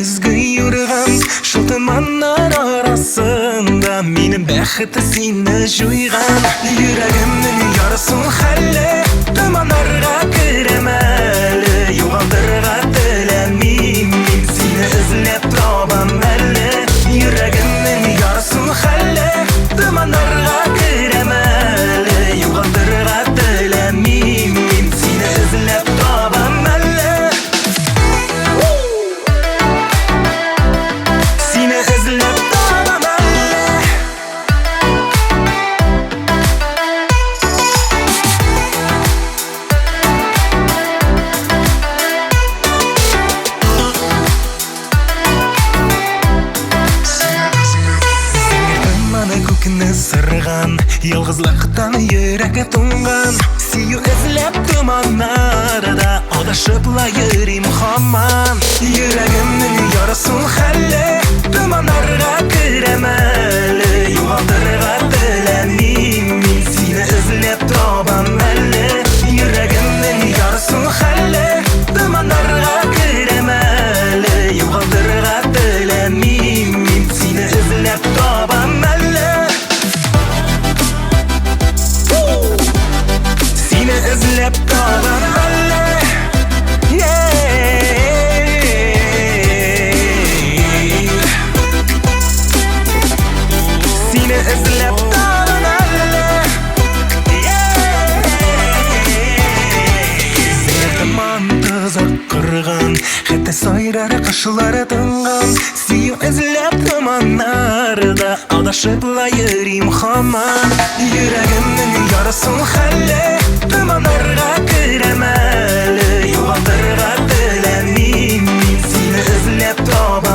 күзгі юрған шылтыманнар арасында менің бәхіті сені жойған жүрегімнің ярысын хәлі тұманарға кірем әлі юғалдырға тіләмейм мен сені ізлеп табам әлі жүрегімнің ярысын хәлі тұманарға кірем әлі юғалдырға тіләмейм мен сені ізлеп табам әлі сені ізлеп табам әлі көкіні сырған ялғызлықтан жүрегі тұнған сүйу ізлеп тұманнарда адашыпла жүрем хаман жүрегімнің ярысын хәлі тұманарға кірем әлі юғалдырға тіләмейм мен сені ізлеп табам әлі жүрегімнің ярысын хәлі тұманарға кірем әлі юғалдырға тіләмейм мен сені ізлеп табам әлі сені ізлеп табам әлі сені ізлеп табам әлі сертіман тұзақ құрған хәтті сайрары қашылары тыңған сүйу ізлеп тұманнарда адашыпла жүрем хаман жүрегімнің ярысын хәлі тұманарға кірем әлі юғалдырға тіләмейм мен сені ізлеп табам